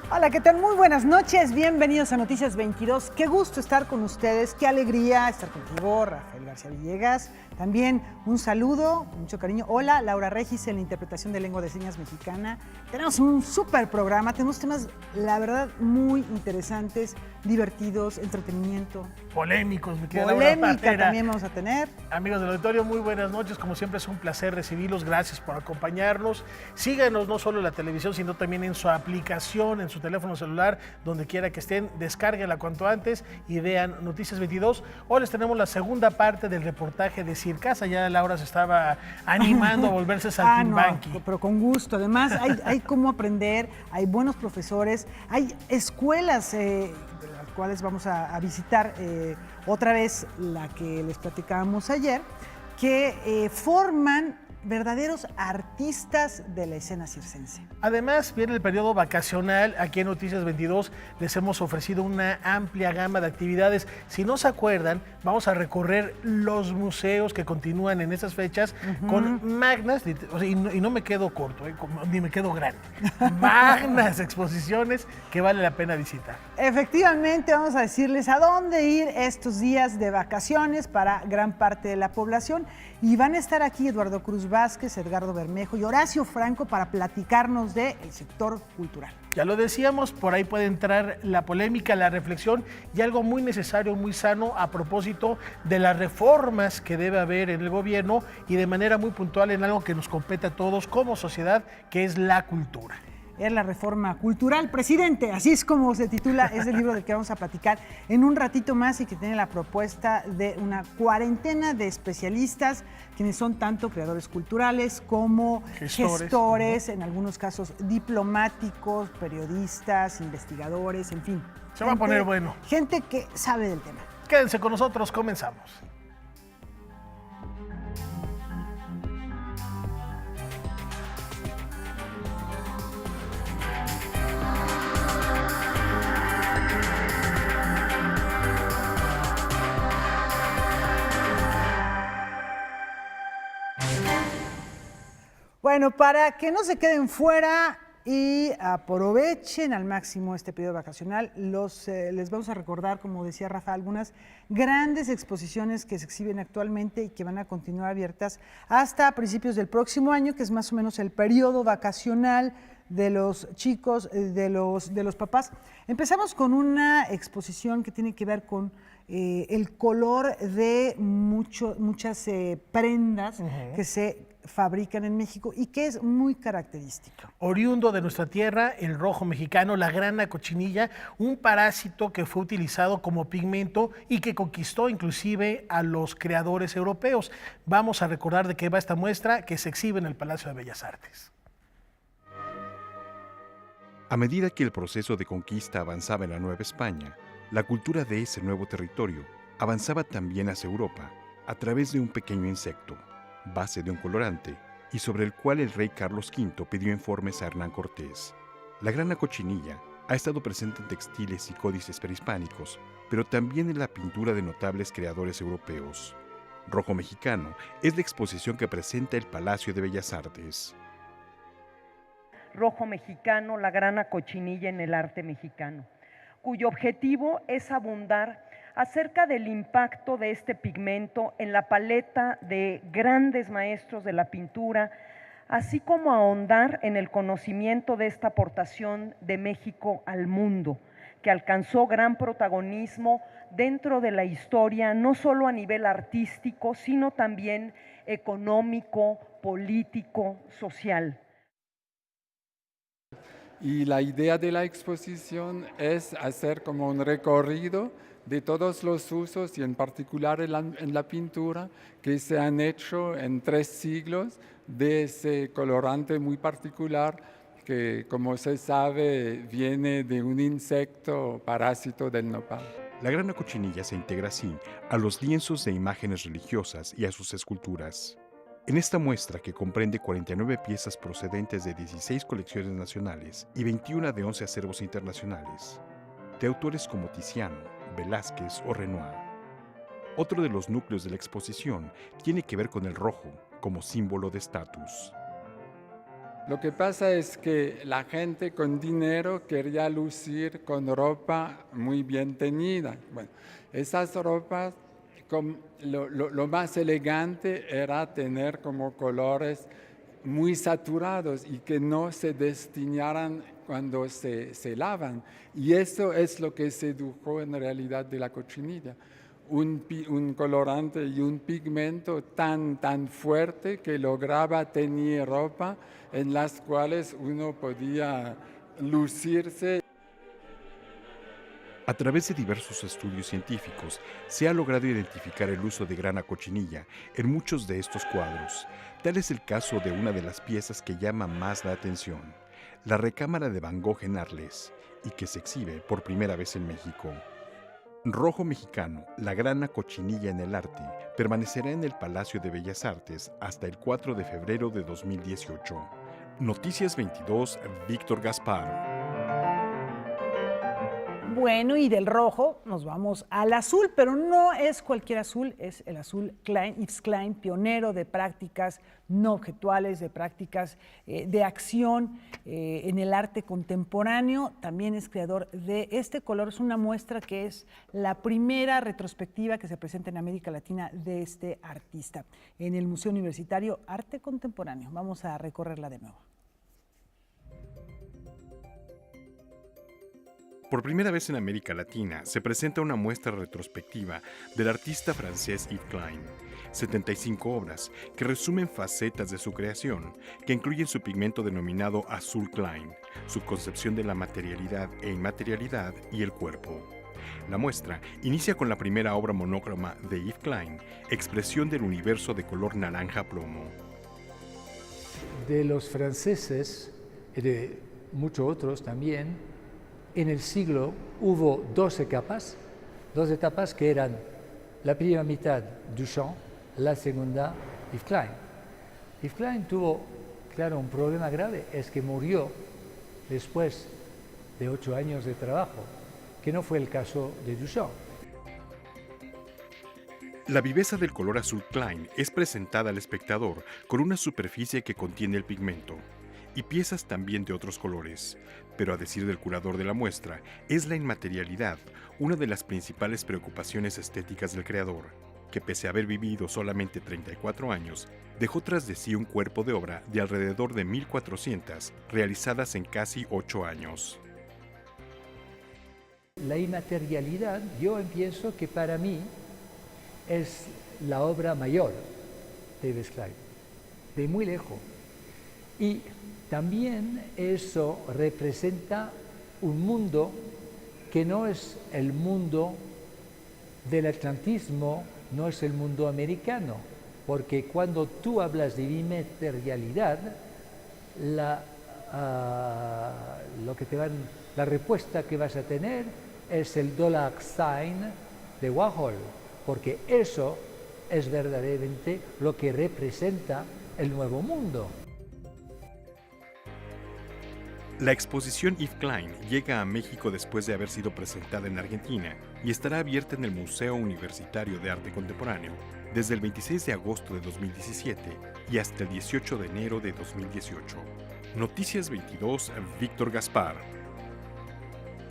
Hola, ¿qué tal? Muy buenas noches, bienvenidos a Noticias 22. Qué gusto estar con ustedes, qué alegría estar contigo, Rafael García Villegas. También un saludo, mucho cariño. Hola, Laura Regis en la interpretación de lengua de señas mexicana. Tenemos un súper programa, tenemos temas, la verdad, muy interesantes, divertidos, entretenimiento. Polémicos, mi querida Polémica también vamos a tener. Amigos del auditorio, muy buenas noches. Como siempre es un placer recibirlos. Gracias por acompañarnos. Síganos no solo en la televisión, sino también en su aplicación, en su teléfono celular, donde quiera que estén. Descárguenla cuanto antes y vean Noticias 22. Hoy les tenemos la segunda parte del reportaje de Circasa. Ya Laura se estaba animando a volverse saltimbanqui. No, pero con gusto. Además, hay cómo aprender, hay buenos profesores, hay escuelas de las cuales vamos a visitar otra vez la que les platicábamos ayer, que forman verdaderos artistas de la escena circense. Además, viene el periodo vacacional. Aquí en Noticias 22 les hemos ofrecido una amplia gama de actividades. Si no se acuerdan, vamos a recorrer los museos que continúan en esas fechas con magnas, y no me quedo corto, ni me quedo grande, magnas exposiciones que vale la pena visitar. Efectivamente, vamos a decirles a dónde ir estos días de vacaciones para gran parte de la población. Y van a estar aquí Eduardo Cruz Vázquez, Edgardo Bermejo y Horacio Franco para platicarnos del sector cultural. Ya lo decíamos, por ahí puede entrar la polémica, la reflexión y algo muy necesario, muy sano a propósito de las reformas que debe haber en el gobierno y de manera muy puntual en algo que nos compete a todos como sociedad, que es la cultura. Es la reforma cultural, presidente, así es como se titula, es el libro del que vamos a platicar en un ratito más y que tiene la propuesta de una cuarentena de especialistas, quienes son tanto creadores culturales como gestores, en algunos casos diplomáticos, periodistas, investigadores, en fin. Se va a poner bueno. Gente que sabe del tema. Quédense con nosotros, comenzamos. Bueno, para que no se queden fuera y aprovechen al máximo este periodo vacacional, les vamos a recordar, como decía Rafa, algunas grandes exposiciones que se exhiben actualmente y que van a continuar abiertas hasta principios del próximo año, que es más o menos el periodo vacacional de los chicos, de los papás. Empezamos con una exposición que tiene que ver con el color de muchas prendas que se fabrican en México y que es muy característico. Oriundo de nuestra tierra, el rojo mexicano, la grana cochinilla, un parásito que fue utilizado como pigmento y que conquistó inclusive a los creadores europeos. Vamos a recordar de qué va esta muestra que se exhibe en el Palacio de Bellas Artes. A medida que el proceso de conquista avanzaba en la Nueva España, la cultura de ese nuevo territorio avanzaba también hacia Europa a través de un pequeño insecto, base de un colorante, y sobre el cual el rey Carlos V pidió informes a Hernán Cortés. La grana cochinilla ha estado presente en textiles y códices prehispánicos, pero también en la pintura de notables creadores europeos. Rojo Mexicano es la exposición que presenta el Palacio de Bellas Artes. Rojo Mexicano, la grana cochinilla en el arte mexicano, cuyo objetivo es abundar acerca del impacto de este pigmento en la paleta de grandes maestros de la pintura, así como ahondar en el conocimiento de esta aportación de México al mundo, que alcanzó gran protagonismo dentro de la historia, no solo a nivel artístico, sino también económico, político, social. Y la idea de la exposición es hacer como un recorrido de todos los usos y en particular en la pintura que se han hecho en 3 siglos de ese colorante muy particular que, como se sabe, viene de un insecto parásito del nopal. La grana cochinilla se integra así a los lienzos de imágenes religiosas y a sus esculturas. En esta muestra, que comprende 49 piezas procedentes de 16 colecciones nacionales y 21 de 11 acervos internacionales, de autores como Tiziano, Velázquez o Renoir. Otro de los núcleos de la exposición tiene que ver con el rojo como símbolo de estatus. Lo que pasa es que la gente con dinero quería lucir con ropa muy bien teñida. Bueno, esas ropas, lo más elegante era tener como colores muy saturados y que no se destiñaran cuando se lavan. Y eso es lo que sedujo en realidad de la cochinilla. Un colorante y un pigmento tan fuerte que lograba teñir ropa en las cuales uno podía lucirse. A través de diversos estudios científicos, se ha logrado identificar el uso de grana cochinilla en muchos de estos cuadros. Tal es el caso de una de las piezas que llama más la atención, la recámara de Van Gogh en Arles, y que se exhibe por primera vez en México. Rojo Mexicano, la grana cochinilla en el arte, permanecerá en el Palacio de Bellas Artes hasta el 4 de febrero de 2018. Noticias 22, Víctor Gaspar. Bueno, y del rojo nos vamos al azul, pero no es cualquier azul, es el azul Klein, Yves Klein, pionero de prácticas no objetuales, de prácticas de acción en el arte contemporáneo. También es creador de este color. Es una muestra que es la primera retrospectiva que se presenta en América Latina de este artista en el Museo Universitario Arte Contemporáneo. Vamos a recorrerla de nuevo. Por primera vez en América Latina se presenta una muestra retrospectiva del artista francés Yves Klein. 75 obras que resumen facetas de su creación, que incluyen su pigmento denominado azul Klein, su concepción de la materialidad e inmaterialidad y el cuerpo. La muestra inicia con la primera obra monócroma de Yves Klein, expresión del universo de color naranja plomo. De los franceses y de muchos otros también, en el siglo hubo dos etapas que eran la primera mitad Duchamp, la segunda Yves Klein. Yves Klein tuvo, claro, un problema grave, es que murió después de 8 años de trabajo, que no fue el caso de Duchamp. La viveza del color azul Klein es presentada al espectador con una superficie que contiene el pigmento y piezas también de otros colores. Pero a decir del curador de la muestra, es la inmaterialidad una de las principales preocupaciones estéticas del creador, que pese a haber vivido solamente 34 años, dejó tras de sí un cuerpo de obra de alrededor de 1.400, realizadas en casi 8 años. La inmaterialidad, yo pienso que para mí es la obra mayor de Yves Klein, de muy lejos. Y también eso representa un mundo que no es el mundo del atlantismo, no es el mundo americano, porque cuando tú hablas de inmaterialidad, la respuesta que vas a tener es el dollar sign de Warhol, porque eso es verdaderamente lo que representa el nuevo mundo. La exposición Yves Klein llega a México después de haber sido presentada en Argentina y estará abierta en el Museo Universitario de Arte Contemporáneo desde el 26 de agosto de 2017 y hasta el 18 de enero de 2018. Noticias 22, Víctor Gaspar.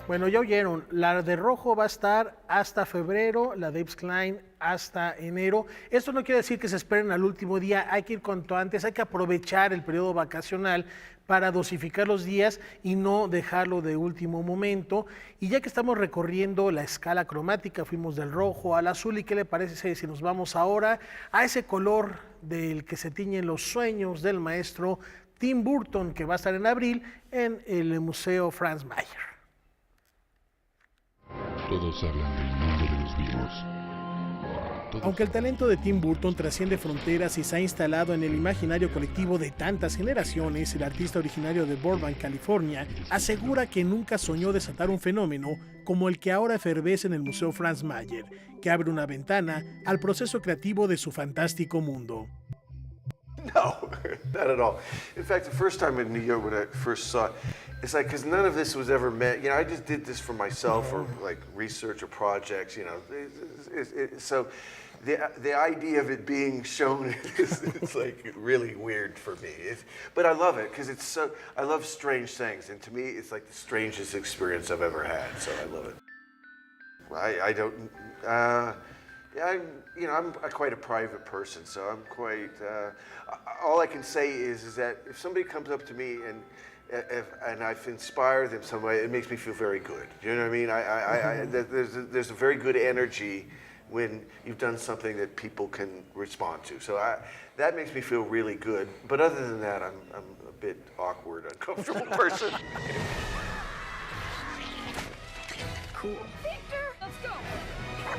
Bueno, ya oyeron, la de rojo va a estar hasta febrero, la de Yves Klein hasta enero. Esto no quiere decir que se esperen al último día, hay que ir cuanto antes, hay que aprovechar el periodo vacacional para dosificar los días y no dejarlo de último momento. Y ya que estamos recorriendo la escala cromática, fuimos del rojo al azul, ¿y qué le parece si nos vamos ahora a ese color del que se tiñen los sueños del maestro Tim Burton, que va a estar en abril en el Museo Franz Mayer? Todos hablan del mundo de los vivos. Aunque el talento de Tim Burton trasciende fronteras y se ha instalado en el imaginario colectivo de tantas generaciones, el artista originario de Burbank, California, asegura que nunca soñó desatar un fenómeno como el que ahora efervece en el Museo Franz Mayer, que abre una ventana al proceso creativo de su fantástico mundo. No, not at all. In fact, the first time in New York when I first saw it, it's like, because none of this was ever meant, you know, I just did this for myself or like research or projects, you know. So the idea of it being shown is it's like really weird for me. But I love it because I love strange things, and to me, it's like the strangest experience I've ever had. So I love it. I don't. I'm quite a private person, so I'm quite. All I can say is that if somebody comes up to me and I've inspired them some way, it makes me feel very good. You know what I mean? There's a very good energy when you've done something that people can respond to. So that makes me feel really good. But other than that, I'm a bit awkward, uncomfortable person. Cool.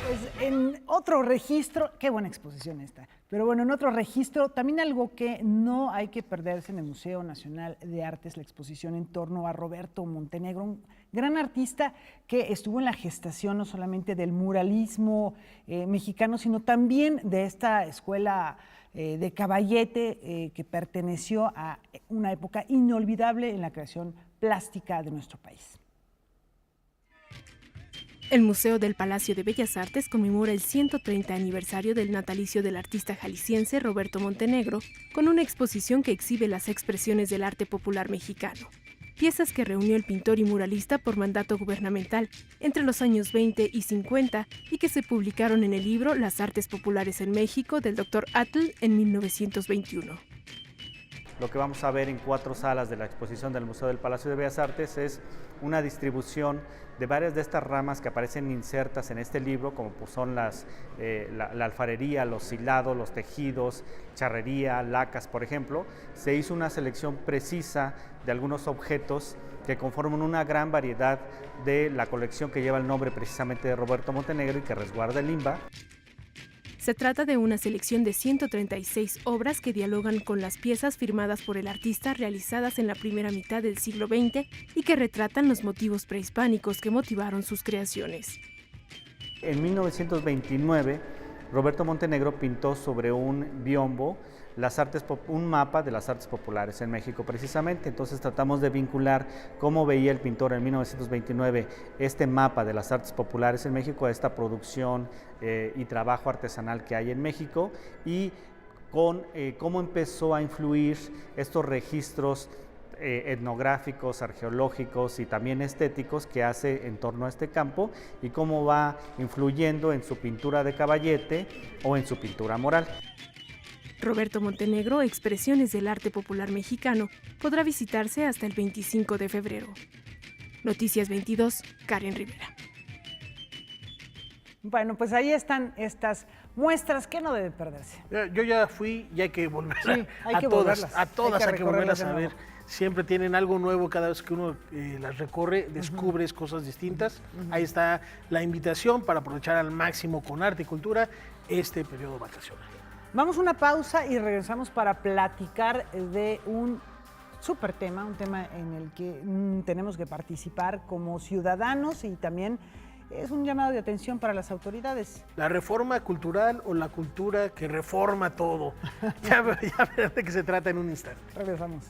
Pues en otro registro, qué buena exposición esta, pero bueno, en otro registro, también algo que no hay que perderse en el Museo Nacional de Artes, la exposición en torno a Roberto Montenegro, un gran artista que estuvo en la gestación no solamente del muralismo mexicano, sino también de esta escuela de Caballete que perteneció a una época inolvidable en la creación plástica de nuestro país. El Museo del Palacio de Bellas Artes conmemora el 130 aniversario del natalicio del artista jalisciense Roberto Montenegro con una exposición que exhibe las expresiones del arte popular mexicano, piezas que reunió el pintor y muralista por mandato gubernamental entre los años 20 y 50 y que se publicaron en el libro Las Artes Populares en México del Dr. Atl en 1921. Lo que vamos a ver en 4 salas de la exposición del Museo del Palacio de Bellas Artes es una distribución de varias de estas ramas que aparecen insertas en este libro, como pues son la alfarería, los hilados, los tejidos, charrería, lacas, por ejemplo. Se hizo una selección precisa de algunos objetos que conforman una gran variedad de la colección que lleva el nombre precisamente de Roberto Montenegro y que resguarda el INBA. Se trata de una selección de 136 obras que dialogan con las piezas firmadas por el artista realizadas en la primera mitad del siglo XX y que retratan los motivos prehispánicos que motivaron sus creaciones. En 1929, Roberto Montenegro pintó sobre un biombo un mapa de las artes populares en México precisamente. Entonces tratamos de vincular cómo veía el pintor en 1929 este mapa de las artes populares en México a esta producción y trabajo artesanal que hay en México y con cómo empezó a influir estos registros etnográficos, arqueológicos y también estéticos que hace en torno a este campo y cómo va influyendo en su pintura de Caballete o en su pintura mural. Roberto Montenegro, Expresiones del Arte Popular Mexicano, podrá visitarse hasta el 25 de febrero. Noticias 22, Karen Rivera. Bueno, pues ahí están estas muestras que no deben perderse. Yo ya fui y hay que volver hay que todas volverlas. hay que volverlas a ver. Siempre tienen algo nuevo cada vez que uno las recorre, descubres cosas distintas. Ahí está la invitación para aprovechar al máximo con arte y cultura este periodo vacacional. Vamos a una pausa y regresamos para platicar de un súper tema, un tema en el que tenemos que participar como ciudadanos y también es un llamado de atención para las autoridades. ¿La reforma cultural o la cultura que reforma todo? Ya verán de qué se trata en un instante. Regresamos.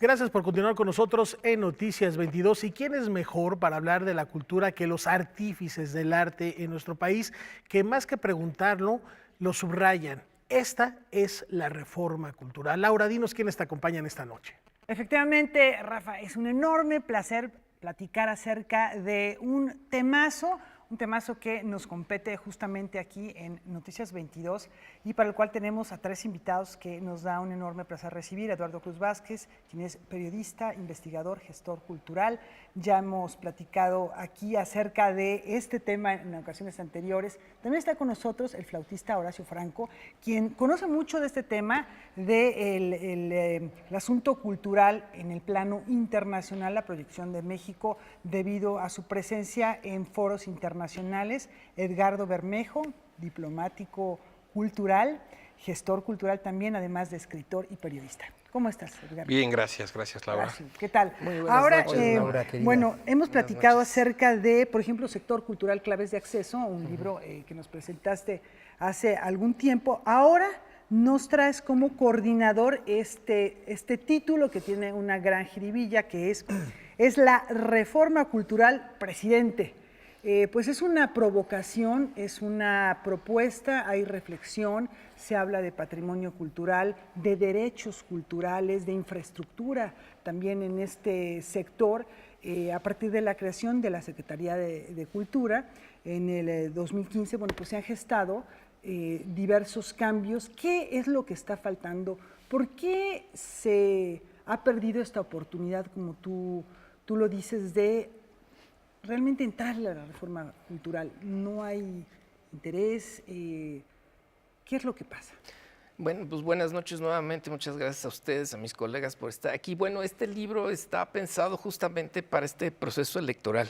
Gracias por continuar con nosotros en Noticias 22. ¿Y quién es mejor para hablar de la cultura que los artífices del arte en nuestro país, que más que preguntarlo, lo subrayan? Esta es la reforma cultural. Laura, dinos quiénes te acompañan esta noche. Efectivamente, Rafa, es un enorme placer platicar acerca de un temazo que nos compete justamente aquí en Noticias 22 y para el cual tenemos a 3 invitados que nos da un enorme placer recibir. Eduardo Cruz Vázquez, quien es periodista, investigador, gestor cultural. Ya hemos platicado aquí acerca de este tema en ocasiones anteriores. También está con nosotros el flautista Horacio Franco, quien conoce mucho de este tema, del asunto cultural en el plano internacional, la proyección de México debido a su presencia en foros internacionales. Edgardo Bermejo, diplomático cultural, gestor cultural también, además de escritor y periodista. ¿Cómo estás, Edgardo? Bien, gracias Laura. Gracias. ¿Qué tal? Muy buenas noches, Laura, querida. Bueno, hemos platicado acerca de, por ejemplo, Sector Cultural, Claves de Acceso, un libro que nos presentaste hace algún tiempo. Ahora nos traes como coordinador este título que tiene una gran jiribilla, que es la Reforma Cultural Presidente. Pues es una provocación, es una propuesta, hay reflexión, se habla de patrimonio cultural, de derechos culturales, de infraestructura también en este sector, a partir de la creación de la Secretaría de Cultura en el 2015, bueno, pues se han gestado diversos cambios. ¿Qué es lo que está faltando? ¿Por qué se ha perdido esta oportunidad, como tú lo dices, de realmente entrarle a la reforma cultural? ¿No hay interés? ¿Qué es lo que pasa? Bueno, pues buenas noches nuevamente, muchas gracias a ustedes, a mis colegas por estar aquí. Bueno, este libro está pensado justamente para este proceso electoral.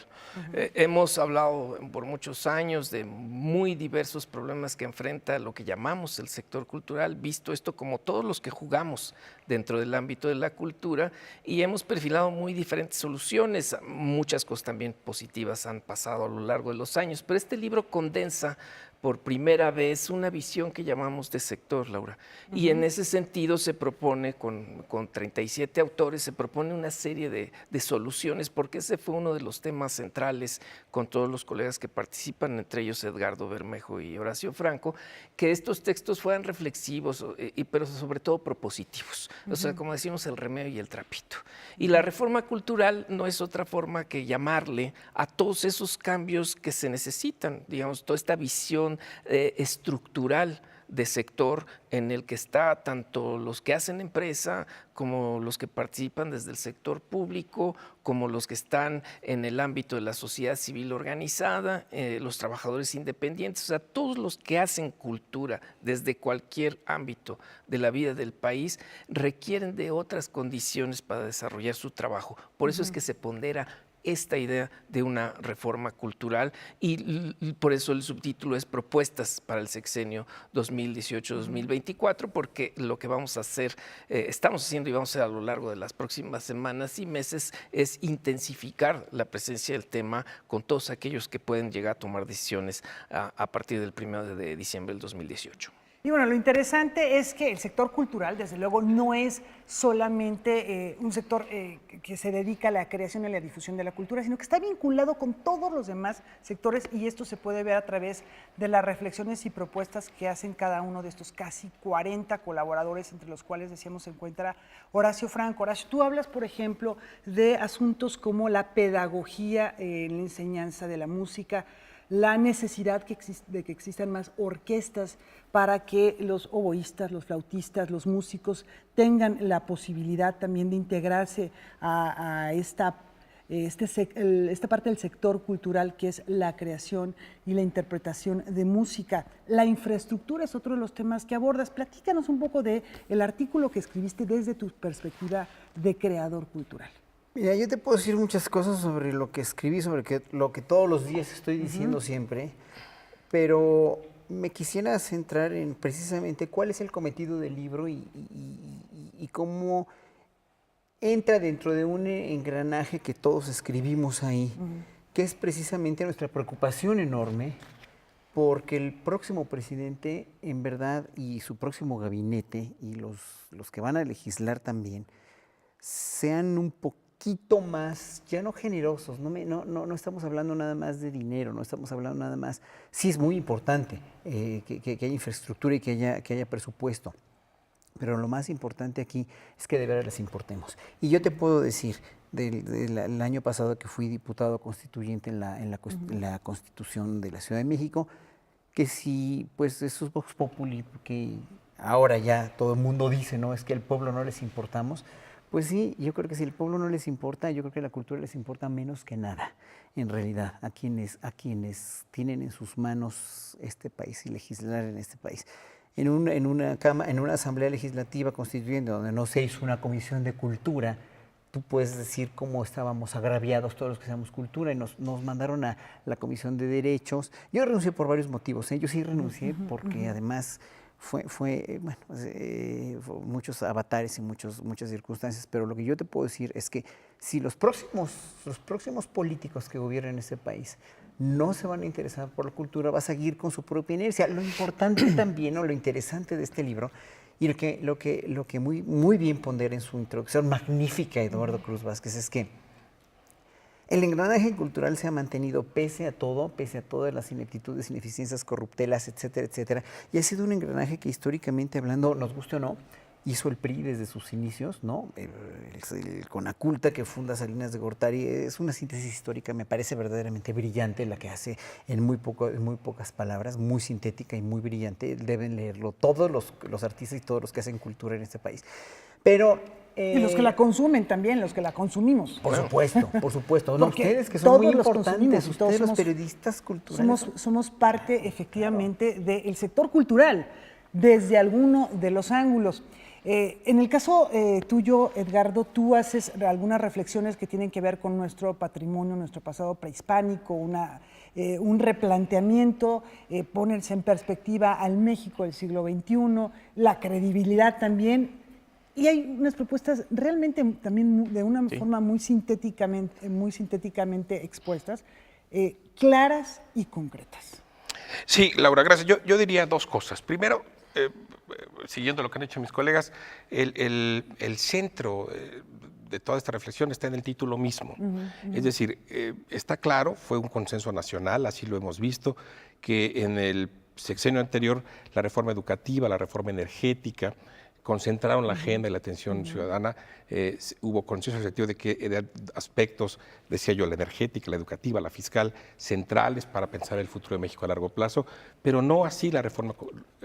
Hemos hablado por muchos años de muy diversos problemas que enfrenta lo que llamamos el sector cultural, visto esto como todos los que jugamos dentro del ámbito de la cultura, y hemos perfilado muy diferentes soluciones. Muchas cosas también positivas han pasado a lo largo de los años, pero este libro condensa por primera vez una visión que llamamos de sector, Laura. Y en ese sentido se propone, con 37 autores, se propone una serie de soluciones, porque ese fue uno de los temas centrales con todos los colegas que participan, entre ellos Edgardo Bermejo y Horacio Franco, que estos textos fueran reflexivos, pero sobre todo propositivos. O sea, como decimos, el remedio y el trapito. Y la reforma cultural no es otra forma que llamarle a todos esos cambios que se necesitan, digamos, toda esta visión estructural de sector en el que está tanto los que hacen empresa como los que participan desde el sector público, como los que están en el ámbito de la sociedad civil organizada, los trabajadores independientes, o sea, todos los que hacen cultura desde cualquier ámbito de la vida del país requieren de otras condiciones para desarrollar su trabajo. Por eso es que se pondera esta idea de una reforma cultural y por eso el subtítulo es Propuestas para el sexenio 2018-2024, porque lo que vamos a hacer, estamos haciendo y vamos a hacer a lo largo de las próximas semanas y meses es intensificar la presencia del tema con todos aquellos que pueden llegar a tomar decisiones a partir del 1 de diciembre del 2018. Y bueno, lo interesante es que el sector cultural, desde luego, no es solamente un sector que se dedica a la creación y a la difusión de la cultura, sino que está vinculado con todos los demás sectores, y esto se puede ver a través de las reflexiones y propuestas que hacen cada uno de estos casi 40 colaboradores, entre los cuales, decíamos, se encuentra Horacio Franco. Horacio, tú hablas, por ejemplo, de asuntos como la pedagogía en la enseñanza de la música, la necesidad de que existan más orquestas para que los oboístas, los flautistas, los músicos tengan la posibilidad también de integrarse a esta parte del sector cultural, que es la creación y la interpretación de música. La infraestructura es otro de los temas que abordas. Platícanos un poco del artículo que escribiste desde tu perspectiva de creador cultural. Mira, yo te puedo decir muchas cosas sobre lo que escribí, sobre lo que todos los días estoy diciendo siempre, pero me quisiera centrar en precisamente cuál es el cometido del libro y cómo entra dentro de un engranaje que todos escribimos ahí, que es precisamente nuestra preocupación enorme porque el próximo presidente, en verdad, y su próximo gabinete, y los que van a legislar también, sean un poquito más, ya no generosos, no estamos hablando nada más de dinero, no estamos hablando nada más, sí es muy importante que haya infraestructura y que haya presupuesto, pero lo más importante aquí es que de verdad les importemos. Y yo te puedo decir, del año pasado que fui diputado constituyente en la Constitución de la Ciudad de México, que si pues esos Vox Populi, que ahora ya todo el mundo dice, ¿no? Es que al pueblo no les importamos. Pues sí, yo creo que si el pueblo no les importa, yo creo que la cultura les importa menos que nada, en realidad, a quienes tienen en sus manos este país y legislar en este país. En una asamblea legislativa constituyente donde no se hizo una comisión de cultura, tú puedes decir cómo estábamos agraviados todos los que hacemos cultura, y nos mandaron a la Comisión de Derechos. Yo renuncié por varios motivos, yo sí renuncié porque además fue muchos avatares y muchas circunstancias, pero lo que yo te puedo decir es que si los próximos políticos que gobiernen este país no se van a interesar por la cultura, va a seguir con su propia inercia. Lo importante también, o lo interesante de este libro, y lo que muy bien pondera en su introducción magnífica Eduardo Cruz Vázquez, es que el engranaje cultural se ha mantenido pese a todas las ineptitudes, ineficiencias, corruptelas, etcétera, etcétera, y ha sido un engranaje que históricamente hablando, nos guste o no, hizo el PRI desde sus inicios, ¿no? El Conaculta que funda Salinas de Gortari es una síntesis histórica, me parece verdaderamente brillante la que hace en muy pocas palabras, muy sintética y muy brillante. Deben leerlo todos los artistas y todos los que hacen cultura en este país. Pero y los que la consumen también, los que la consumimos. Por supuesto. No, ustedes que son muy importantes, ustedes los periodistas culturales. Somos parte efectivamente del sector cultural, desde alguno de los ángulos. En el caso tuyo, Edgardo, tú haces algunas reflexiones que tienen que ver con nuestro patrimonio, nuestro pasado prehispánico, un replanteamiento, ponerse en perspectiva al México del siglo XXI, la credibilidad también, y hay unas propuestas realmente también de una forma muy sintéticamente expuestas, claras y concretas. Sí, Laura, gracias. Yo diría dos cosas. Primero, siguiendo lo que han hecho mis colegas, el centro de toda esta reflexión está en el título mismo. Es decir, está claro, fue un consenso nacional, así lo hemos visto, que en el sexenio anterior la reforma educativa, la reforma energética, concentraron la agenda y la atención ciudadana. Hubo consenso en el sentido de que eran aspectos, decía yo, la energética, la educativa, la fiscal, centrales para pensar el futuro de México a largo plazo, pero no así la reforma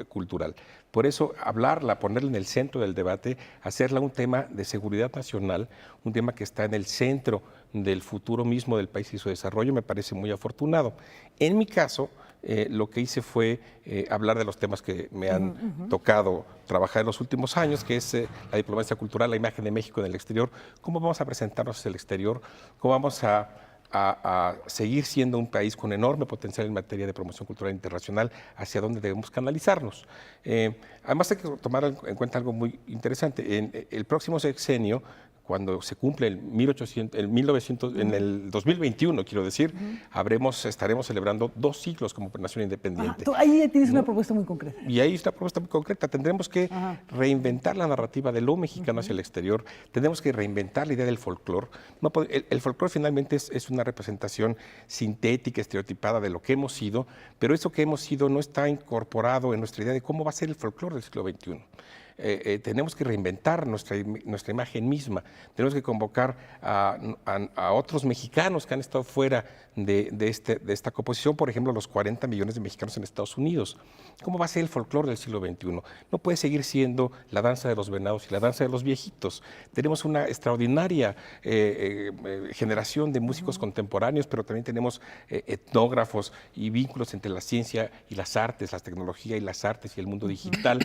cultural. Por eso hablarla, ponerla en el centro del debate, hacerla un tema de seguridad nacional, un tema que está en el centro del futuro mismo del país y su desarrollo, me parece muy afortunado. En mi caso, lo que hice fue hablar de los temas que me han tocado trabajar en los últimos años, que es la diplomacia cultural, la imagen de México en el exterior, cómo vamos a presentarnos hacia el exterior, cómo vamos a seguir siendo un país con enorme potencial en materia de promoción cultural internacional, hacia dónde debemos canalizarnos. Además hay que tomar en cuenta algo muy interesante. En el próximo sexenio, cuando se cumple en el 2021, quiero decir, estaremos celebrando 2 siglos como nación independiente. Ahí tienes una propuesta muy concreta. Y ahí está una propuesta muy concreta. Tendremos que reinventar la narrativa de lo mexicano hacia el exterior. Tendremos que reinventar la idea del folclore. El folclore finalmente es una representación sintética, estereotipada de lo que hemos sido, pero eso que hemos sido no está incorporado en nuestra idea de cómo va a ser el folclore del siglo XXI. Tenemos que reinventar nuestra imagen misma, tenemos que convocar a otros mexicanos que han estado fuera de esta composición, por ejemplo, los 40 millones de mexicanos en Estados Unidos. ¿Cómo va a ser el folclore del siglo XXI? No puede seguir siendo la danza de los venados y la danza de los viejitos. Tenemos una extraordinaria generación de músicos contemporáneos, pero también tenemos etnógrafos y vínculos entre la ciencia y las artes, la tecnología y las artes y el mundo digital.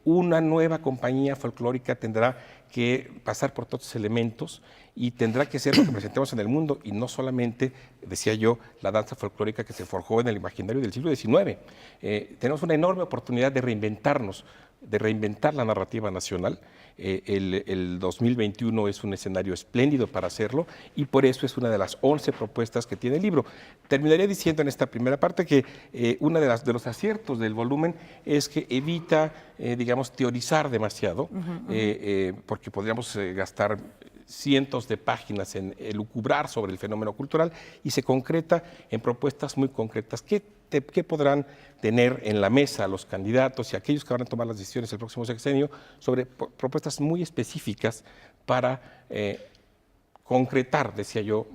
Una nueva compañía folclórica tendrá que pasar por todos esos elementos y tendrá que ser lo que presentemos en el mundo y no solamente, decía yo, la danza folclórica que se forjó en el imaginario del siglo XIX. Tenemos una enorme oportunidad de reinventarnos, de reinventar la narrativa nacional. El 2021 es un escenario espléndido para hacerlo y por eso es una de las 11 propuestas que tiene el libro. Terminaría diciendo en esta primera parte que uno de los aciertos del volumen es que evita, digamos, teorizar demasiado, porque podríamos gastar cientos de páginas en elucubrar sobre el fenómeno cultural y se concreta en propuestas muy concretas que podrán tener en la mesa los candidatos y aquellos que van a tomar las decisiones el próximo sexenio sobre propuestas muy específicas para concretar, decía yo,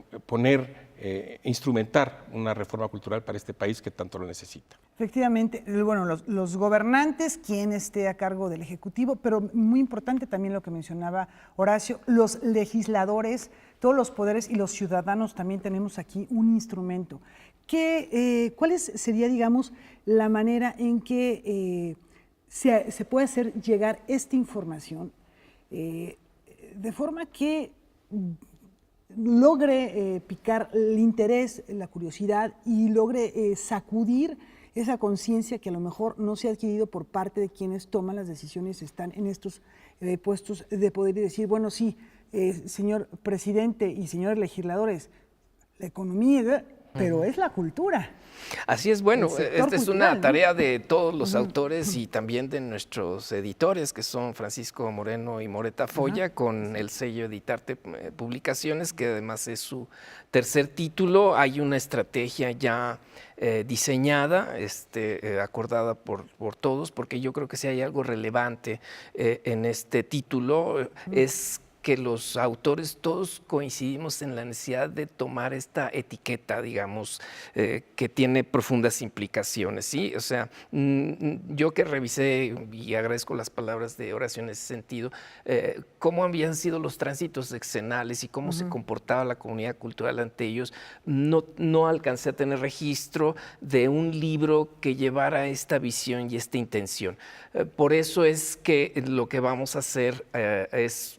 instrumentar una reforma cultural para este país que tanto lo necesita. Efectivamente, bueno, los gobernantes, quien esté a cargo del Ejecutivo, pero muy importante también lo que mencionaba Horacio, los legisladores, todos los poderes y los ciudadanos también tenemos aquí un instrumento. ¿Cuál sería, digamos, la manera en que se puede hacer llegar esta información de forma que logre picar el interés, la curiosidad y logre sacudir esa conciencia que a lo mejor no se ha adquirido por parte de quienes toman las decisiones, están en estos puestos de poder y decir, bueno, sí, señor presidente y señores legisladores, la economía, pero es la cultura. Así es, bueno, esta es una cultural, tarea de todos los autores y también de nuestros editores, que son Francisco Moreno y Moreta Foya, con el sello Editarte Publicaciones, que además es su tercer título. Hay una estrategia ya diseñada, acordada por todos, porque yo creo que si hay algo relevante en este título es que los autores todos coincidimos en la necesidad de tomar esta etiqueta, digamos, que tiene profundas implicaciones, ¿sí? O sea, yo que revisé, y agradezco las palabras de Horacio en ese sentido, cómo habían sido los tránsitos sexenales y cómo se comportaba la comunidad cultural ante ellos, no alcancé a tener registro de un libro que llevara esta visión y esta intención. Por eso es que lo que vamos a hacer es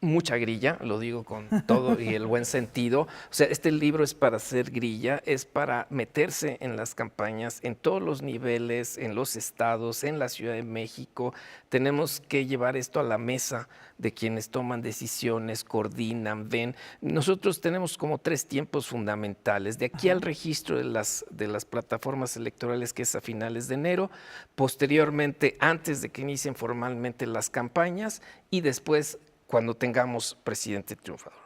mucha grilla, lo digo con todo y el buen sentido. O sea, este libro es para hacer grilla, es para meterse en las campañas, en todos los niveles, en los estados, en la Ciudad de México. Tenemos que llevar esto a la mesa de quienes toman decisiones, coordinan, ven. Nosotros tenemos como 3 tiempos fundamentales. De aquí al registro de las plataformas electorales, que es a finales de enero, posteriormente, antes de que inicien formalmente las campañas, y después cuando tengamos presidente triunfador.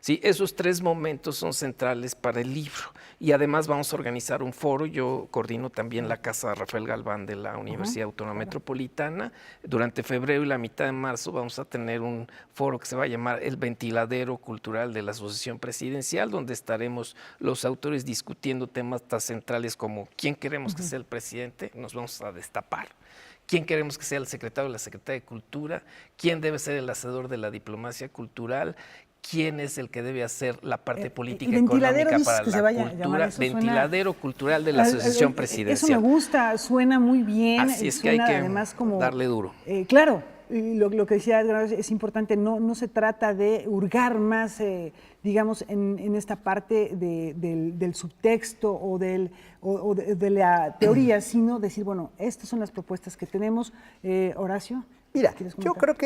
Sí, esos 3 momentos son centrales para el libro, y además vamos a organizar un foro. Yo coordino también la Casa Rafael Galván de la Universidad Autónoma Metropolitana. Durante febrero y la mitad de marzo vamos a tener un foro que se va a llamar El Ventiladero Cultural de la Asociación Presidencial, donde estaremos los autores discutiendo temas tan centrales como quién queremos que sea el presidente. Nos vamos a destapar. ¿Quién queremos que sea el secretario o la secretaria de Cultura? ¿Quién debe ser el hacedor de la diplomacia cultural? ¿Quién es el que debe hacer la parte política económica para la cultura? Ventiladero cultural de la Asociación Presidencial. Eso me gusta, suena muy bien. Así es que hay que además como, darle duro. Claro, lo que decía Edgar es importante, no se trata de hurgar más, digamos, en esta parte del subtexto o de la teoría, sino decir, bueno, estas son las propuestas que tenemos. Horacio. Mira, yo creo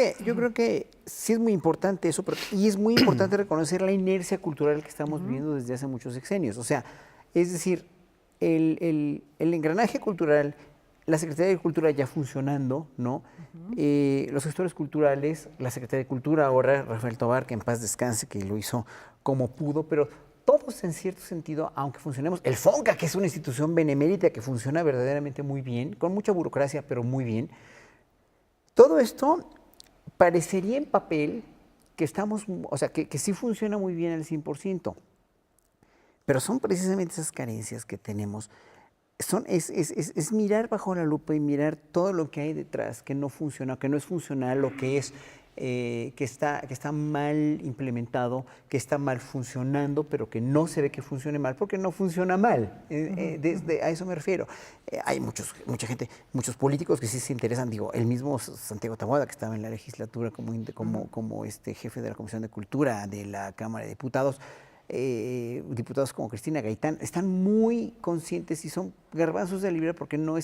que sí es muy importante eso, y es muy importante reconocer la inercia cultural que estamos viviendo desde hace muchos sexenios. O sea, es decir, el engranaje cultural, la Secretaría de Cultura ya funcionando, ¿no? Los gestores culturales, la Secretaría de Cultura ahora, Rafael Tovar, que en paz descanse, que lo hizo como pudo, pero todos en cierto sentido, aunque funcionemos, el FONCA, que es una institución benemérita que funciona verdaderamente muy bien, con mucha burocracia, pero muy bien. Todo esto parecería en papel que estamos, o sea, que sí funciona muy bien al 100%, pero son precisamente esas carencias que tenemos. Es mirar bajo la lupa y mirar todo lo que hay detrás, que no funciona, que no es funcional, lo que es, que está mal implementado, que está mal funcionando, pero que no se ve que funcione mal, porque no funciona mal. A eso me refiero. Hay mucha gente, muchos políticos que sí se interesan. Digo, el mismo Santiago Taboada, que estaba en la legislatura como jefe de la Comisión de Cultura de la Cámara de Diputados, diputados como Cristina Gaitán, están muy conscientes y son garbanzos de libra porque no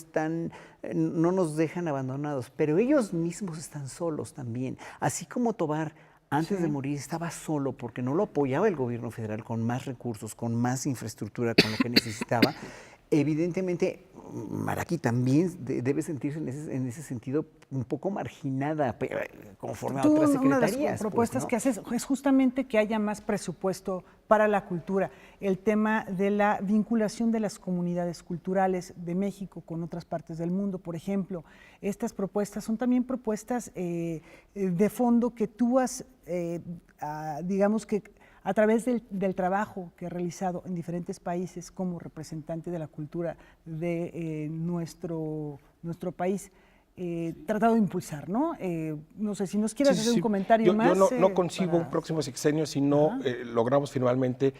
nos dejan abandonados, pero ellos mismos están solos también. Así como Tovar antes de morir estaba solo porque no lo apoyaba el gobierno federal con más recursos, con más infraestructura, con lo que necesitaba. Evidentemente, Maraqui también debe sentirse en ese sentido un poco marginada conforme a otras secretarías. Una de las propuestas que haces es justamente que haya más presupuesto para la cultura, el tema de la vinculación de las comunidades culturales de México con otras partes del mundo, por ejemplo. Estas propuestas son también propuestas de fondo que tú has, digamos que a través del trabajo que he realizado en diferentes países como representante de la cultura de nuestro país, tratado de impulsar, ¿no? No sé si nos quieres hacer un comentario más. Yo no concibo un próximo sexenio si no logramos finalmente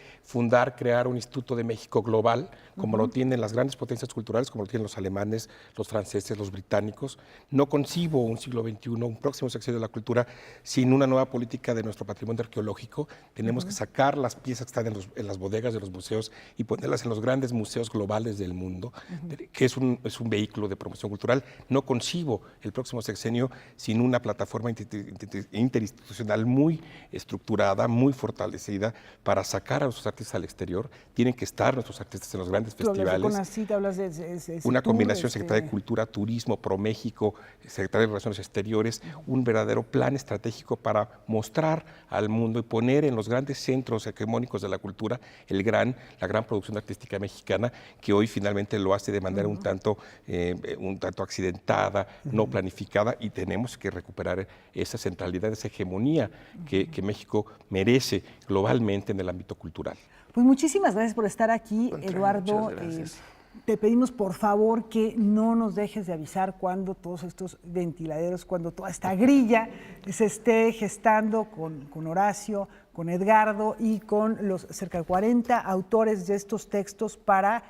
crear un Instituto de México global, como lo tienen las grandes potencias culturales, como lo tienen los alemanes, los franceses, los británicos. No concibo un siglo XXI, un próximo sexenio de la cultura, sin una nueva política de nuestro patrimonio arqueológico. Tenemos que sacar las piezas que están en las bodegas de los museos y ponerlas en los grandes museos globales del mundo, que es un vehículo de promoción cultural. No concibo vivo el próximo sexenio sin una plataforma interinstitucional muy estructurada, muy fortalecida para sacar a nuestros artistas al exterior. Tienen que estar nuestros artistas en los grandes festivales. Hablas de Una combinación Secretaría de Cultura, Turismo, ProMéxico, Secretaría de Relaciones Exteriores, un verdadero plan estratégico para mostrar al mundo y poner en los grandes centros hegemónicos de la cultura la gran producción artística mexicana, que hoy finalmente lo hace de manera un tanto accidentada, no planificada, y tenemos que recuperar esa centralidad, esa hegemonía que México merece globalmente en el ámbito cultural. Pues muchísimas gracias por estar aquí, Eduardo. Muchas gracias. Te pedimos por favor que no nos dejes de avisar cuando todos estos ventiladeros, cuando toda esta grilla se esté gestando con Horacio, con Edgardo y con los cerca de 40 autores de estos textos para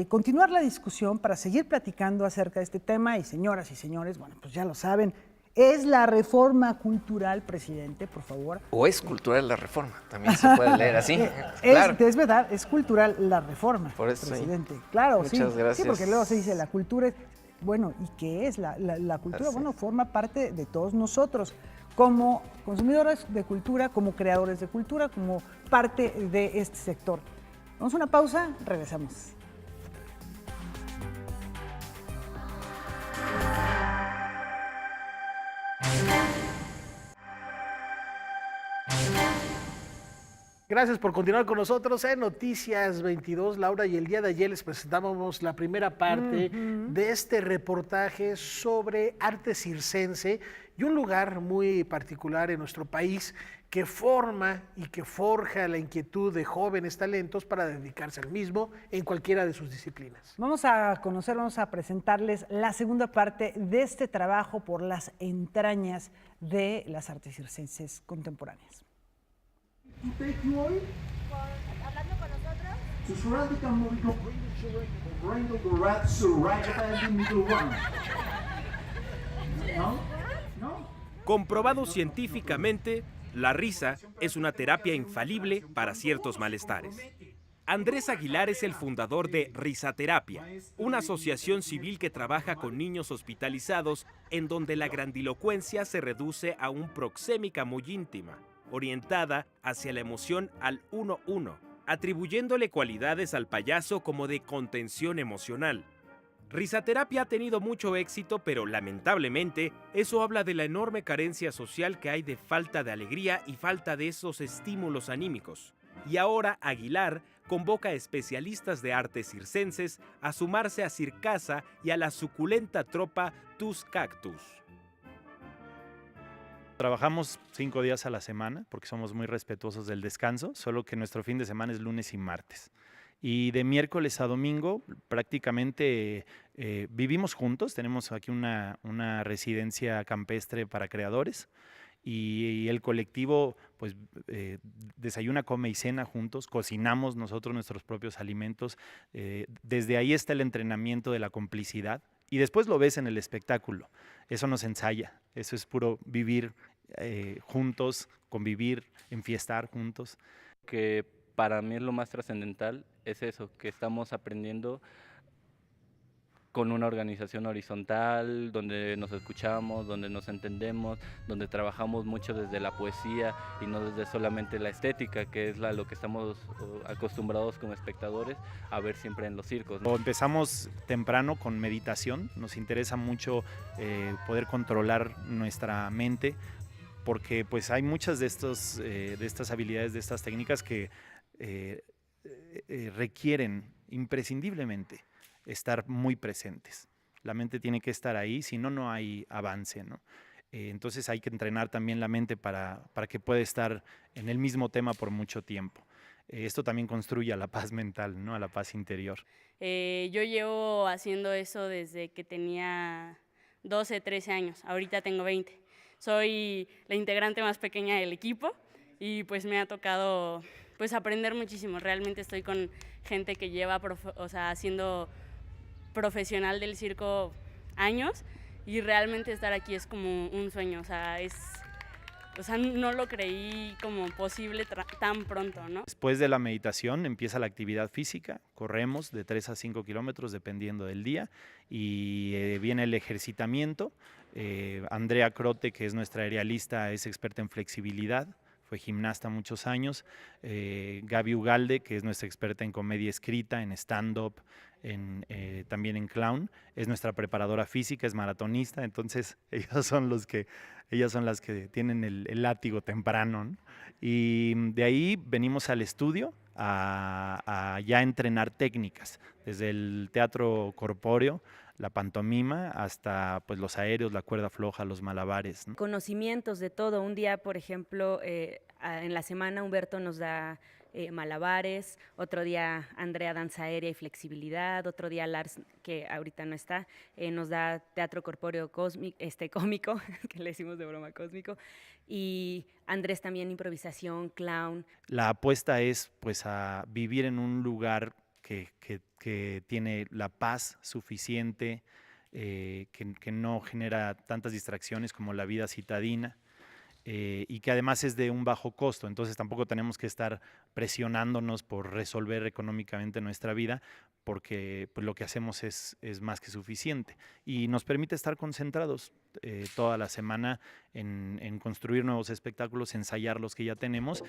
continuar la discusión, para seguir platicando acerca de este tema. Y señoras y señores, bueno, pues ya lo saben, es la reforma cultural, presidente, por favor. O es cultural la reforma, también se puede leer así. Claro. Es verdad, es cultural la reforma, por eso, presidente. Sí. Claro, muchas gracias. Sí, porque luego se dice la cultura es, bueno, ¿y qué es la cultura? Así. Bueno, forma parte de todos nosotros, como consumidores de cultura, como creadores de cultura, como parte de este sector. Vamos a una pausa, regresamos. Gracias por continuar con nosotros en Noticias 22, Laura, y el día de ayer les presentábamos la primera parte de este reportaje sobre arte circense y un lugar muy particular en nuestro país que forma y que forja la inquietud de jóvenes talentos para dedicarse al mismo en cualquiera de sus disciplinas. Vamos a presentarles la segunda parte de este trabajo por las entrañas de las artes circenses contemporáneas. Hablando con nosotros. Comprobado científicamente, la risa es una terapia infalible para ciertos malestares. Andrés Aguilar es el fundador de Risaterapia, una asociación civil que trabaja con niños hospitalizados en donde la grandilocuencia se reduce a un proxémica muy íntima, orientada hacia la emoción al 1-1, atribuyéndole cualidades al payaso como de contención emocional. Risaterapia ha tenido mucho éxito, pero lamentablemente eso habla de la enorme carencia social que hay de falta de alegría y falta de esos estímulos anímicos. Y ahora Aguilar convoca a especialistas de artes circenses a sumarse a Circasa y a la suculenta tropa Tus Cactus. Trabajamos 5 días a la semana porque somos muy respetuosos del descanso, solo que nuestro fin de semana es lunes y martes. Y de miércoles a domingo prácticamente vivimos juntos, tenemos aquí una residencia campestre para creadores y el colectivo pues desayuna, come y cena juntos, cocinamos nosotros nuestros propios alimentos, desde ahí está el entrenamiento de la complicidad. Y después lo ves en el espectáculo, eso nos ensaya, eso es puro vivir juntos, convivir, enfiestar juntos. Que para mí es lo más trascendental, es eso, que estamos aprendiendo con una organización horizontal, donde nos escuchamos, donde nos entendemos, donde trabajamos mucho desde la poesía y no desde solamente la estética, que es lo que estamos acostumbrados como espectadores a ver siempre en los circos, ¿no? Empezamos temprano con meditación, nos interesa mucho poder controlar nuestra mente, porque pues hay muchas de estas habilidades, de estas técnicas que requieren imprescindiblemente estar muy presentes. La mente tiene que estar ahí, si no, no hay avance, ¿no? Entonces hay que entrenar también la mente para que pueda estar en el mismo tema por mucho tiempo. Esto también construye a la paz mental, ¿no? A la paz interior. Yo llevo haciendo eso desde que tenía 12, 13 años. Ahorita tengo 20. Soy la integrante más pequeña del equipo y pues me ha tocado pues aprender muchísimo. Realmente estoy con gente que lleva haciendo profesional del circo años y realmente estar aquí es como un sueño, o sea, es o sea, no lo creí como posible tan pronto, ¿no? Después de la meditación empieza la actividad física, corremos de 3 a 5 kilómetros dependiendo del día y viene el ejercitamiento. Andrea Crote, que es nuestra aerialista, es experta en flexibilidad, fue gimnasta muchos años. Gaby Ugalde, que es nuestra experta en comedia escrita, en stand-up, también en clown, es nuestra preparadora física, es maratonista, entonces ellas son las que tienen el látigo temprano, ¿no? Y de ahí venimos al estudio a ya entrenar técnicas, desde el teatro corpóreo, la pantomima, hasta pues los aéreos, la cuerda floja, los malabares, ¿no? Conocimientos de todo. Un día, por ejemplo, en la semana Humberto nos da malabares, otro día Andrea danza aérea y flexibilidad, otro día Lars, que ahorita no está, nos da teatro corpóreo cómico, que le decimos de broma cósmico, y Andrés también improvisación, clown. La apuesta es pues a vivir en un lugar que tiene la paz suficiente, que no genera tantas distracciones como la vida citadina, y que además es de un bajo costo, entonces tampoco tenemos que estar presionándonos por resolver económicamente nuestra vida, porque pues, lo que hacemos es más que suficiente y nos permite estar concentrados toda la semana en construir nuevos espectáculos, ensayar los que ya tenemos.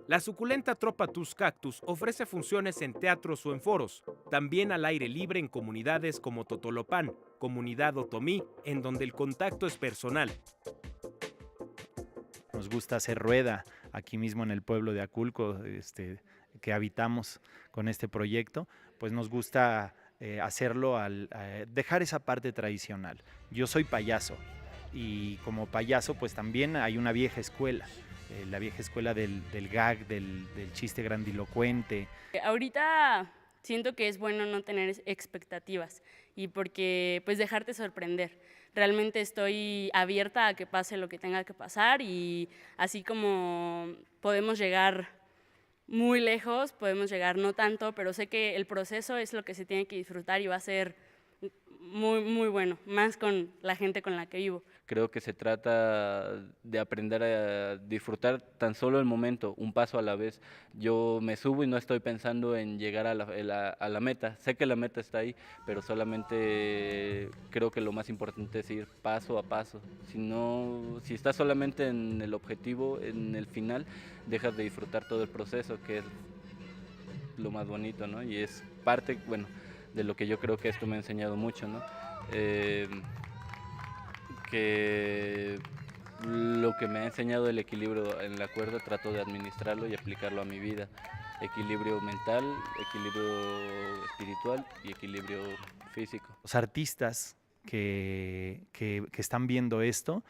La suculenta tropa Tus Cactus ofrece funciones en teatros o en foros, también al aire libre en comunidades como Totolopán, Comunidad Otomí, en donde el contacto es personal. Nos gusta hacer rueda aquí mismo en el pueblo de Aculco, que habitamos con este proyecto, pues nos gusta hacerlo al dejar esa parte tradicional. Yo soy payaso y como payaso pues también hay una vieja escuela. La vieja escuela del gag, del chiste grandilocuente. Ahorita siento que es bueno no tener expectativas y porque pues dejarte sorprender. Realmente estoy abierta a que pase lo que tenga que pasar y así como podemos llegar muy lejos, podemos llegar no tanto, pero sé que el proceso es lo que se tiene que disfrutar y va a ser muy, muy bueno, más con la gente con la que vivo. Creo que se trata de aprender a disfrutar tan solo el momento, un paso a la vez. Yo me subo y no estoy pensando en llegar a la meta. Sé que la meta está ahí, pero solamente creo que lo más importante es ir paso a paso. Si estás solamente en el objetivo, en el final, dejas de disfrutar todo el proceso, que es lo más bonito, ¿no? Y es parte, bueno, de lo que yo creo que esto me ha enseñado mucho, ¿no? Que lo que me ha enseñado el equilibrio en la cuerda trato de administrarlo y aplicarlo a mi vida. Equilibrio mental, equilibrio espiritual y equilibrio físico. Los artistas que están viendo esto,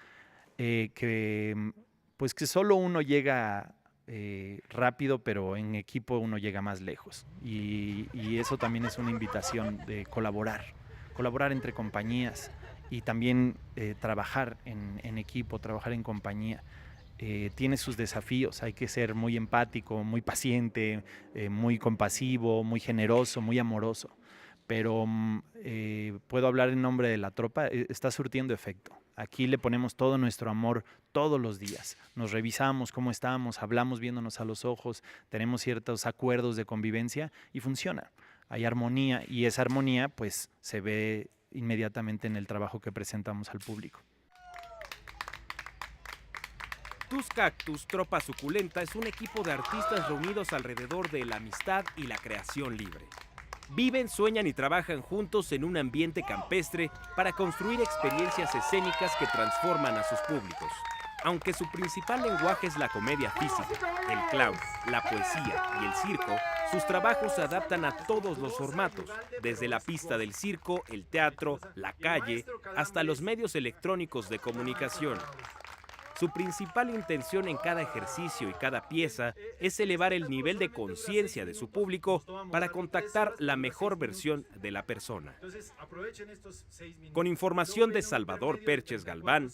pues que solo uno llega rápido, pero en equipo uno llega más lejos. Y eso también es una invitación de colaborar entre compañías y también trabajar en equipo, trabajar en compañía. Tiene sus desafíos, hay que ser muy empático, muy paciente, muy compasivo, muy generoso, muy amoroso. Pero puedo hablar en nombre de la tropa, está surtiendo efecto. Aquí le ponemos todo nuestro amor todos los días. Nos revisamos cómo estamos, hablamos viéndonos a los ojos, tenemos ciertos acuerdos de convivencia y funciona. Hay armonía y esa armonía pues se ve inmediatamente en el trabajo que presentamos al público. Tus Cactus, Tropa Suculenta, es un equipo de artistas reunidos alrededor de la amistad y la creación libre. Viven, sueñan y trabajan juntos en un ambiente campestre para construir experiencias escénicas que transforman a sus públicos. Aunque su principal lenguaje es la comedia física, el clown, la poesía y el circo, sus trabajos se adaptan a todos los formatos, desde la pista del circo, el teatro, la calle, hasta los medios electrónicos de comunicación. Su principal intención en cada ejercicio y cada pieza es elevar el nivel de conciencia de su público para contactar la mejor versión de la persona. Con información de Salvador Perches Galván,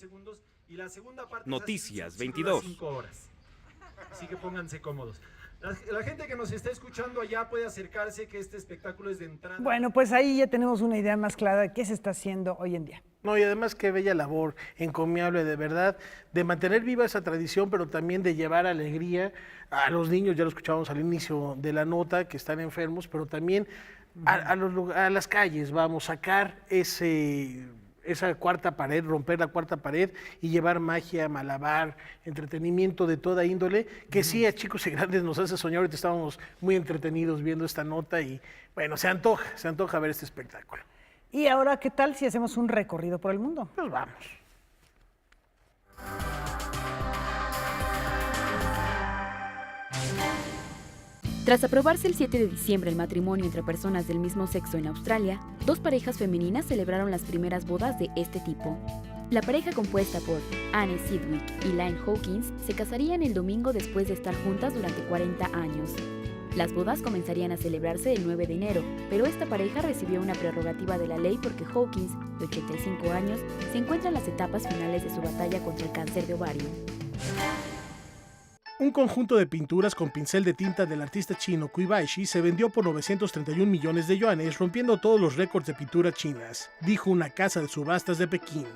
Noticias 22. Así que pónganse cómodos. La gente que nos está escuchando allá puede acercarse, que este espectáculo es de entrada. Bueno, pues ahí ya tenemos una idea más clara de qué se está haciendo hoy en día. No, y además qué bella labor, encomiable de verdad, de mantener viva esa tradición, pero también de llevar alegría a los niños, ya lo escuchábamos al inicio de la nota, que están enfermos, pero también a las calles, vamos, sacar esa cuarta pared, romper la cuarta pared y llevar magia, malabar, entretenimiento de toda índole, que sí a chicos y grandes nos hace soñar. Ahorita estábamos muy entretenidos viendo esta nota y bueno, se antoja ver este espectáculo. Y ahora, ¿qué tal si hacemos un recorrido por el mundo? Pues vamos. Tras aprobarse el 7 de diciembre el matrimonio entre personas del mismo sexo en Australia, 2 parejas femeninas celebraron las primeras bodas de este tipo. La pareja compuesta por Anne Sidgwick y Lynne Hawkins se casarían el domingo después de estar juntas durante 40 años. Las bodas comenzarían a celebrarse el 9 de enero, pero esta pareja recibió una prerrogativa de la ley porque Hawkins, de 85 años, se encuentra en las etapas finales de su batalla contra el cáncer de ovario. Un conjunto de pinturas con pincel de tinta del artista chino Kuibaishi se vendió por 931 millones de yuanes, rompiendo todos los récords de pintura chinas, dijo una casa de subastas de Pekín.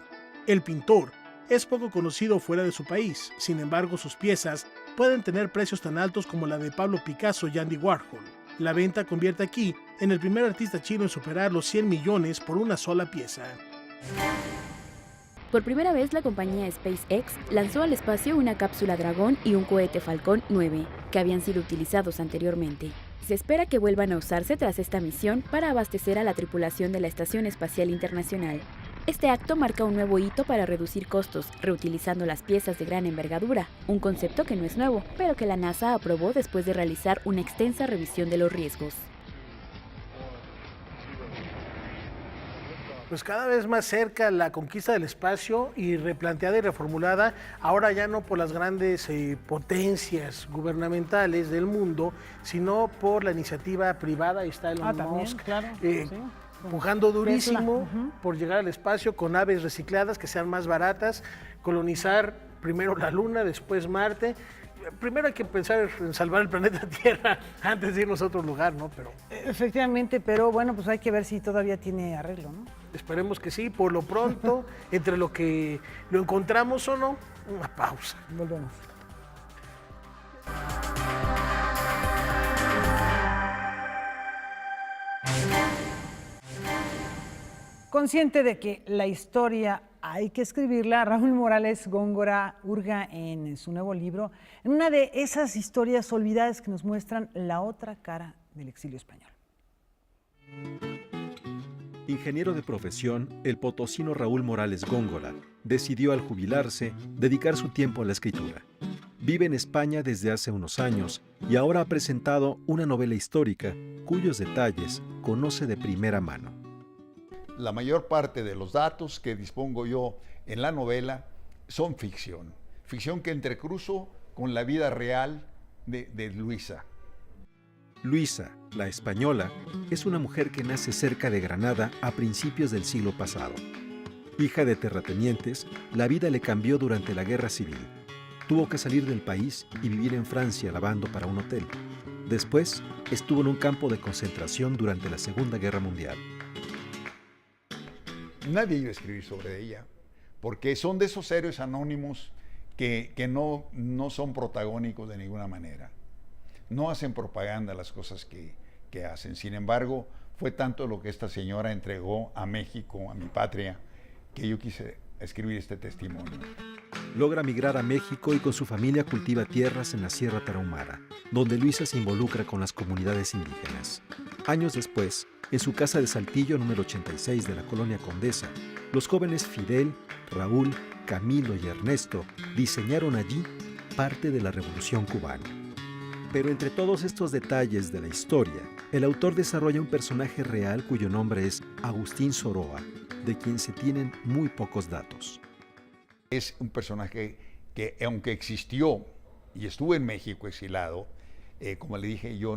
El pintor es poco conocido fuera de su país, sin embargo sus piezas pueden tener precios tan altos como la de Pablo Picasso y Andy Warhol. La venta convierte aquí en el primer artista chino en superar los 100 millones por una sola pieza. Por primera vez, la compañía SpaceX lanzó al espacio una cápsula Dragón y un cohete Falcon 9, que habían sido utilizados anteriormente. Se espera que vuelvan a usarse tras esta misión para abastecer a la tripulación de la Estación Espacial Internacional. Este acto marca un nuevo hito para reducir costos, reutilizando las piezas de gran envergadura, un concepto que no es nuevo, pero que la NASA aprobó después de realizar una extensa revisión de los riesgos. Pues cada vez más cerca la conquista del espacio y replanteada y reformulada, ahora ya no por las grandes potencias gubernamentales del mundo, sino por la iniciativa privada. Ahí está Elon Musk, claro, empujando durísimo por llegar al espacio con naves recicladas que sean más baratas, colonizar primero la Luna, después Marte. Primero hay que pensar en salvar el planeta Tierra antes de irnos a otro lugar, ¿no? Pero efectivamente, pero bueno, pues hay que ver si todavía tiene arreglo, ¿no? Esperemos que sí. Por lo pronto, entre lo que lo encontramos o no, una pausa. Volvemos. Consciente de que la historia hay que escribirla, Raúl Morales Góngora hurga en su nuevo libro, en una de esas historias olvidadas que nos muestran la otra cara del exilio español. Ingeniero de profesión, el potosino Raúl Morales Góngora decidió al jubilarse dedicar su tiempo a la escritura. Vive en España desde hace unos años y ahora ha presentado una novela histórica cuyos detalles conoce de primera mano. La mayor parte de los datos que dispongo yo en la novela son ficción. Ficción que entrecruzo con la vida real de Luisa. Luisa, la española, es una mujer que nace cerca de Granada a principios del siglo pasado. Hija de terratenientes, la vida le cambió durante la Guerra Civil. Tuvo que salir del país y vivir en Francia lavando para un hotel. Después, estuvo en un campo de concentración durante la Segunda Guerra Mundial. Nadie iba a escribir sobre ella, porque son de esos héroes anónimos que no son protagónicos de ninguna manera. No hacen propaganda las cosas que hacen. Sin embargo, fue tanto lo que esta señora entregó a México, a mi patria, que yo quise escribir este testimonio. Logra migrar a México y con su familia cultiva tierras en la Sierra Tarahumara, donde Luisa se involucra con las comunidades indígenas. Años después, en su casa de Saltillo número 86 de la colonia Condesa, los jóvenes Fidel, Raúl, Camilo y Ernesto diseñaron allí parte de la Revolución Cubana. Pero entre todos estos detalles de la historia, el autor desarrolla un personaje real cuyo nombre es Agustín Soroa, de quien se tienen muy pocos datos. Es un personaje que, aunque existió y estuvo en México exilado, como le dije, yo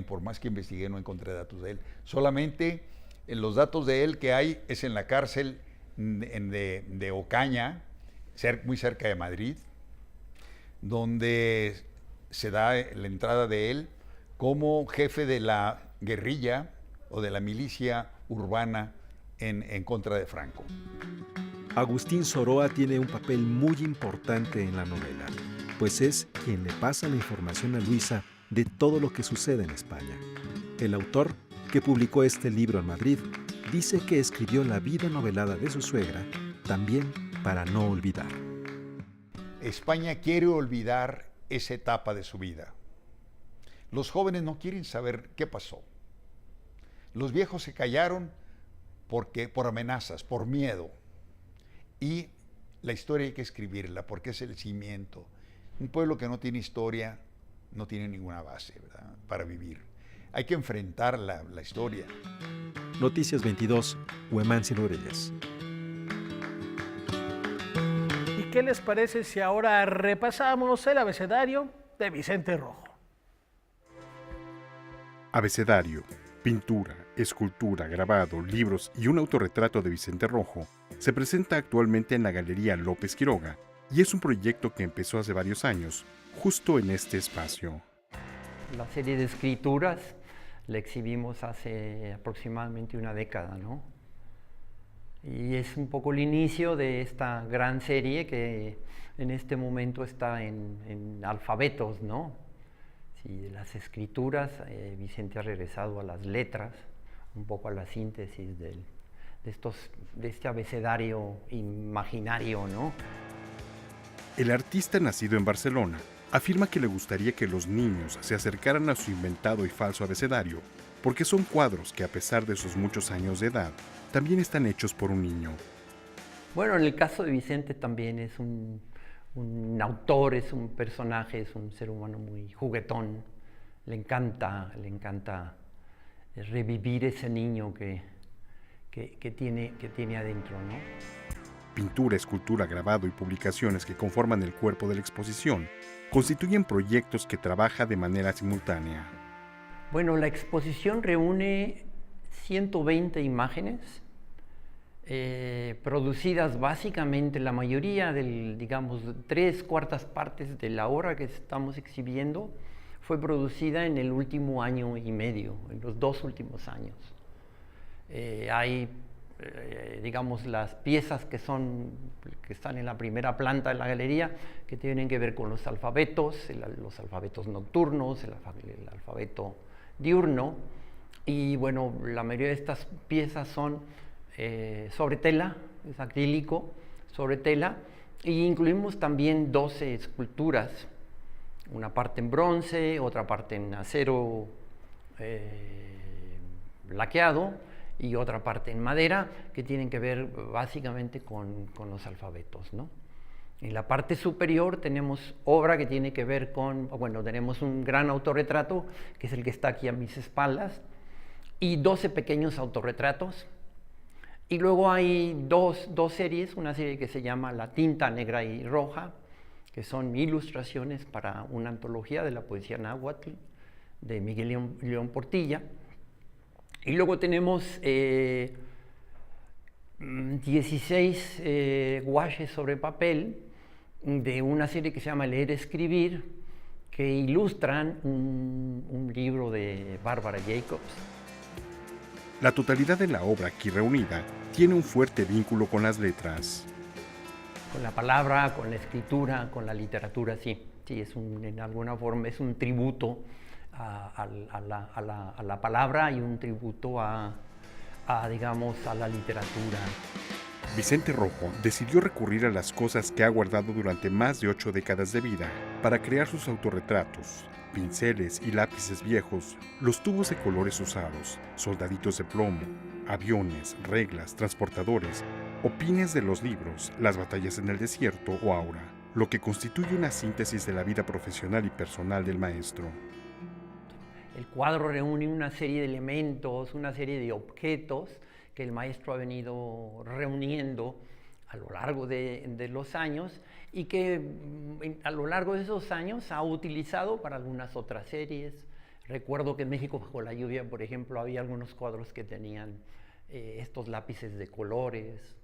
por más que investigué, no encontré datos de él. Solamente los datos de él que hay es en la cárcel de Ocaña, muy cerca de Madrid, donde se da la entrada de él como jefe de la guerrilla o de la milicia urbana en contra de Franco. Agustín Soroa tiene un papel muy importante en la novela, pues es quien le pasa la información a Luisa de todo lo que sucede en España. El autor, que publicó este libro en Madrid, dice que escribió la vida novelada de su suegra también para no olvidar. España quiere olvidar esa etapa de su vida. Los jóvenes no quieren saber qué pasó. Los viejos se callaron por amenazas, por miedo. Y la historia hay que escribirla porque es el cimiento. Un pueblo que no tiene historia no tiene ninguna base, ¿verdad?, para vivir. Hay que enfrentar la historia. Noticias 22, Huemán Reyes. ¿Y qué les parece si ahora repasamos el abecedario de Vicente Rojo? Abecedario, pintura, escultura, grabado, libros y un autorretrato de Vicente Rojo se presenta actualmente en la Galería López Quiroga y es un proyecto que empezó hace varios años, justo en este espacio. La serie de escrituras la exhibimos hace aproximadamente una década, ¿no? Y es un poco el inicio de esta gran serie que en este momento está en alfabetos, ¿no? Sí, de las escrituras, Vicente ha regresado a las letras, un poco a la síntesis de este abecedario imaginario, ¿no? El artista, nacido en Barcelona, afirma que le gustaría que los niños se acercaran a su inventado y falso abecedario, porque son cuadros que, a pesar de sus muchos años de edad, también están hechos por un niño. Bueno, en el caso de Vicente también es un autor, es un personaje, es un ser humano muy juguetón. Le encanta revivir ese niño que tiene adentro, ¿no? Pintura, escultura, grabado y publicaciones que conforman el cuerpo de la exposición constituyen proyectos que trabaja de manera simultánea. Bueno, la exposición reúne 120 imágenes producidas básicamente, la mayoría digamos, 3/4 partes de la obra que estamos exhibiendo fue producida en el último año y medio, en los 2 últimos años. Hay digamos, las piezas que están en la primera planta de la galería, que tienen que ver con los alfabetos nocturnos, el alfabeto diurno, y bueno, la mayoría de estas piezas son sobre tela, es acrílico, sobre tela, y incluimos también 12 esculturas, una parte en bronce, otra parte en acero laqueado, y otra parte en madera, que tienen que ver básicamente con los alfabetos, ¿no? En la parte superior tenemos obra que tiene que ver tenemos un gran autorretrato, que es el que está aquí a mis espaldas, y 12 pequeños autorretratos. Y luego hay dos series, una serie que se llama La tinta negra y roja, que son ilustraciones para una antología de la poesía náhuatl de Miguel León Portilla. Y luego tenemos 16 guaches sobre papel de una serie que se llama Leer Escribir, que ilustran un libro de Bárbara Jacobs. La totalidad de la obra aquí reunida tiene un fuerte vínculo con las letras. Con la palabra, con la escritura, con la literatura, sí, en alguna forma es un tributo a la palabra y un tributo digamos, a la literatura. Vicente Rojo decidió recurrir a las cosas que ha guardado durante más de 8 décadas de vida para crear sus autorretratos, pinceles y lápices viejos, los tubos de colores usados, soldaditos de plomo, aviones, reglas, transportadores, o pines de los libros, las batallas en el desierto o aura, lo que constituye una síntesis de la vida profesional y personal del maestro. El cuadro reúne una serie de elementos, una serie de objetos que el maestro ha venido reuniendo a lo largo de los años y que a lo largo de esos años ha utilizado para algunas otras series. Recuerdo que en México bajo la lluvia, por ejemplo, había algunos cuadros que tenían estos lápices de colores.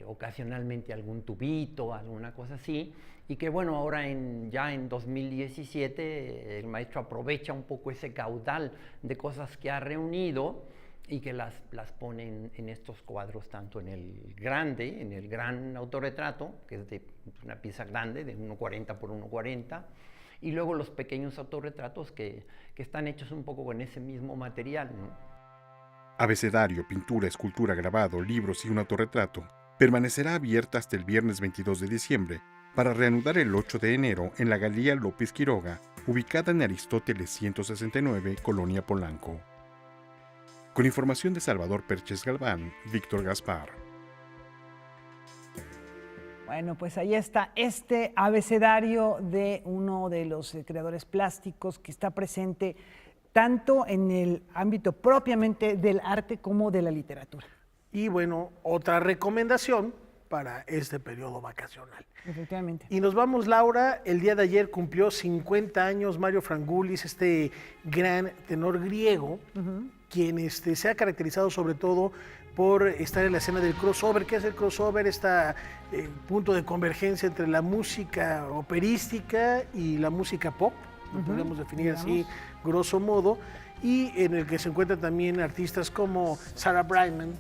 ocasionalmente algún tubito, alguna cosa así, y que bueno, ahora ya en 2017 el maestro aprovecha un poco ese caudal de cosas que ha reunido y que las pone en estos cuadros, tanto en el grande, en el gran autorretrato, que es de una pieza grande, de 1,40 por 1,40, y luego los pequeños autorretratos que están hechos un poco con ese mismo material, ¿no? Abecedario, pintura, escultura, grabado, libros y un autorretrato permanecerá abierta hasta el viernes 22 de diciembre para reanudar el 8 de enero en la Galería López Quiroga, ubicada en Aristóteles 169, Colonia Polanco. Con información de Salvador Perches Galván, Víctor Gaspar. Bueno, pues ahí está este abecedario de uno de los creadores plásticos que está presente tanto en el ámbito propiamente del arte como de la literatura. Y bueno, otra recomendación para este periodo vacacional. Efectivamente. Y nos vamos, Laura. El día de ayer cumplió 50 años Mario Frangoulis, este gran tenor griego, quien se ha caracterizado sobre todo por estar en la escena del crossover. ¿Qué es el crossover? Este punto de convergencia entre la música operística y la música pop, lo podemos definir así, grosso modo, y en el que se encuentran también artistas como Sarah Brightman,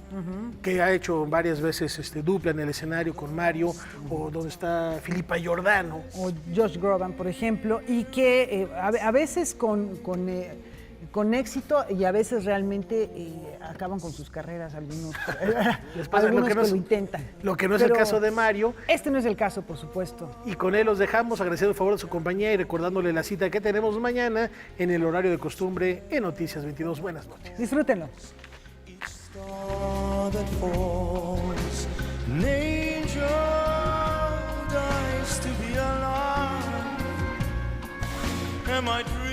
que ha hecho varias veces dupla en el escenario con Mario, o donde está Filipa Giordano. O Josh Groban, por ejemplo, y que a veces con éxito y a veces realmente acaban con sus carreras algunos, algunos que lo intentan. Lo que no es el caso de Mario. Este no es el caso, por supuesto. Y con él los dejamos, agradeciendo el favor de su compañía y recordándole la cita que tenemos mañana en el horario de costumbre en Noticias 22. Buenas noches. Disfrútenlo. Am I dreaming?